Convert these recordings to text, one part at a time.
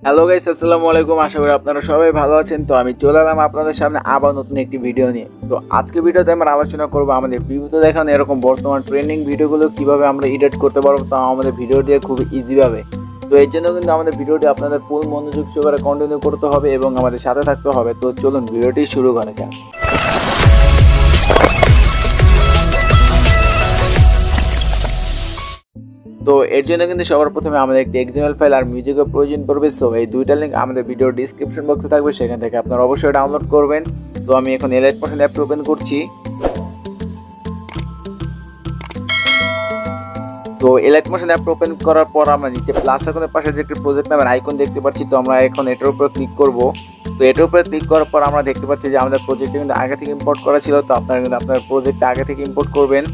Hello guys, আসসালামু আলাইকুম। আশা করি আপনারা সবাই ভালো আছেন। তো আমি চলে এলাম আপনাদের সামনে আবার নতুন একটি ভিডিও নিয়ে। তো আজকে ভিডিওতে আমরা আলোচনা করব আমাদের ভিডিওতে দেখানো এরকম বর্তমান ট্রেন্ডিং ভিডিওগুলো কিভাবে আমরা এডিট করতে পারবো, তা আমাদের ভিডিও দিয়ে খুব ইজিভাবে। তো এর জন্য কিন্তু আমাদের ভিডিওটি আপনাদের ফুল মনোযোগ সহকারে কন্টিনিউ করতে হবে এবং আমাদের সাথে থাকতে হবে। তো চলুন ভিডিওটি শুরু করা যাক। তো এর জন্য কিন্তু সবার প্রথমে আমাদের একটি xml ফাইল আর মিউজিকের প্রয়োজন পড়বে। সো এই দুইটা লিঙ্ক আমাদের ভিডিওর ডিসক্রিপশন বক্সে থাকবে, সেখান থেকে আপনারা অবশ্যই ডাউনলোড করবেন। তো আমি এখন এলাইট মোশন অ্যাপ ওপেন করছি। তো এলাইট মোশন অ্যাপ ওপেন করার পর আমরা নিচে প্লাস আইকনের পাশে যে একটি প্রজেক্ট নামের আইকন দেখতে পাচ্ছি, তো আমরা এখন এটার উপর ক্লিক করব। তো এটার উপরে ক্লিক করার পর আমরা দেখতে পাচ্ছি যে আমাদের প্রজেক্টটা কিন্তু আগে থেকে ইম্পোর্ট করা ছিল। তো আপনারা কিন্তু আপনার প্রজেক্টটা আগে থেকে ইম্পোর্ট করবেন।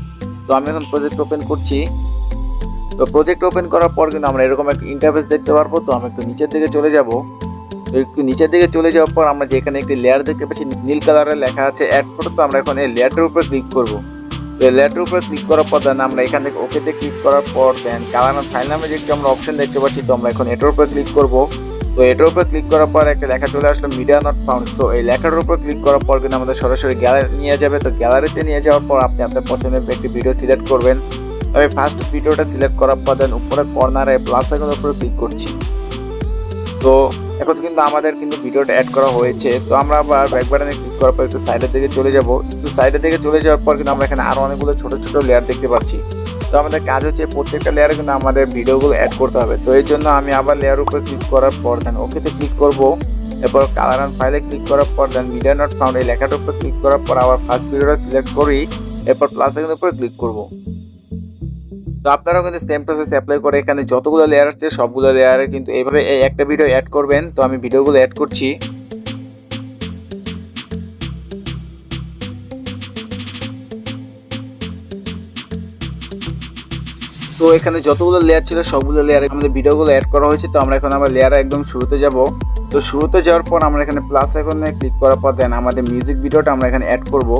তো আমি এখন প্রজেক্ট ওপেন করছি। তো প্রজেক্ট ওপেন করার পর কিন্তু আমরা এরকম একটা ইন্টারফেস দেখতে পারবো। তো আমি একটু নিচের দিকে চলে যাব। তো একটু নিচের দিকে চলে যাওয়ার পর আমরা যে এখানে একটি লেয়ার দেখতে পাচ্ছি নীল কালারের লেখা আছে অ্যাড ফটো, তো আমরা এখন এই লেয়ারটার উপরে ক্লিক করব। তো এই লেয়ারটার উপরে ক্লিক করার পর দেন আমরা এখান থেকে ওকেতে ক্লিক করার পর দেন কালার অ্যান্ড ফাইল নামে যে একটি আমরা অপশন দেখতে পাচ্ছি, তো আমরা এখন এটার উপরে ক্লিক করব। তো এটার উপরে ক্লিক করার পর একটা লেখা চলে আসলো মিডিয়া নট ফাউন্ড। সো এই লেখাটার উপর ক্লিক করার পর কিন্তু আমাদের সরাসরি গ্যালারি নিয়ে যাবে। তো গ্যালারিতে নিয়ে যাওয়ার পর আপনি আপনার পছন্দের একটি ভিডিও সিলেক্ট করবেন। আমি ফার্স্ট ভিডিওটা সিলেক্ট করার পর দেন উপরে কর্নারে প্লাস আইকনের উপরে ক্লিক করছি। তো এখন কিন্তু আমাদের কিন্তু ভিডিওটা অ্যাড করা হয়েছে। তো আমরা আবার ব্যাক বাটনে ক্লিক করার পর একটু সাইডের দিকে চলে যাব। একটু সাইডের দিকে চলে যাওয়ার পর কিন্তু আমরা এখানে আরো অনেকগুলো ছোট ছোট লেয়ার দেখতে পাচ্ছি। তো আমাদের কাজ হচ্ছে প্রত্যেকটা লেয়ারে কিন্তু আমাদের ভিডিওগুলো অ্যাড করতে হবে। তো এই জন্য আমি আবার লেয়ার উপরে ক্লিক করার পর দেন ওকেতে ক্লিক করব। এরপর কালার অ্যান্ড ফাইলে ক্লিক করার পর দেন মিডিয়া নট ফাউন্ড এই লেখাটার উপর ক্লিক করার পর আবার ফার্স্ট ভিডিওটা সিলেক্ট করি। এরপর প্লাস আইকনের উপরে ক্লিক করব। তো আপনারাও কিন্তু সেম প্রসেস অ্যাপ্লাই করে এখানে যতগুলো লেয়ার আছে সবগুলো লেয়ারে কিন্তু এইভাবে এই একটা ভিডিও অ্যাড করবেন। তো আমি ভিডিওগুলো অ্যাড করছি। তো এখানে যতগুলো লেয়ার ছিল সবগুলো লেয়ারে আমাদের ভিডিওগুলো অ্যাড করা হয়েছে। তো আমরা এখন আবার লেয়ারে একদম শুরুতে যাব। তো শুরুতে যাওয়ার পর আমরা এখানে প্লাস আইকনে ক্লিক করার পর দেন আমাদের মিউজিক ভিডিওটা আমরা এখানে অ্যাড করব।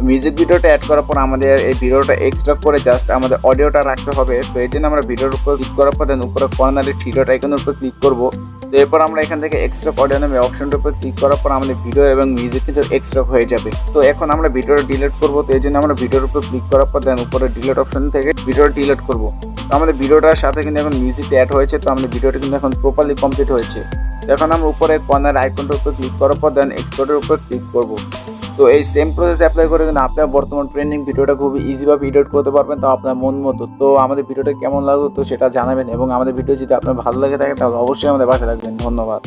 মিউজিক ভিডিওটা অ্যাড করার পর আমাদের এই ভিডিওটা এক্সট্রাক্ট করে জাস্ট আমাদের অডিওটা রাখতে হবে। তো এই জন্য আমরা ভিডিওর উপর ক্লিক করার পর দেন উপরে কর্নারে থ্রি ডট আইকনের উপর ক্লিক করব। তো এরপর আমরা এখান থেকে এক্সট্রাক্ট অডিও নামে অপশনটার উপর ক্লিক করার পর আমাদের ভিডিও এবং মিউজিক কিন্তু এক্সট্রাক্ট হয়ে যাবে। তো এখন আমরা ভিডিওটা ডিলিট করব। তো এই জন্য আমরা ভিডিওর উপর ক্লিক করার পর দেন উপরে ডিলিট অপশন থেকে ভিডিওটা ডিলিট করব। তো আমাদের ভিডিওটার সাথে কিন্তু এখন মিউজিকটা অ্যাড হয়েছে। তো আমাদের ভিডিওটা কিন্তু এখন প্রপারলি কমপ্লিট হয়েছে। এখন আমরা উপরে কর্নার আইকনটার উপর ক্লিক করার পর দেন এক্সপোর্টের উপর ক্লিক করব। তো এই সেম প্রসেস অ্যাপ্লাই করে কিন্তু আপনার বর্তমান ট্রেন্ডিং ভিডিওটা খুবই ইজিভাবে এডিট করতে পারবেন, তো আপনার মন মতো। তো আমাদের ভিডিওটা কেমন লাগলো তো সেটা জানাবেন, এবং আমাদের ভিডিও যদি আপনার ভালো লাগে থাকে তাহলে অবশ্যই আমাদের পাশে থাকবেন। ধন্যবাদ।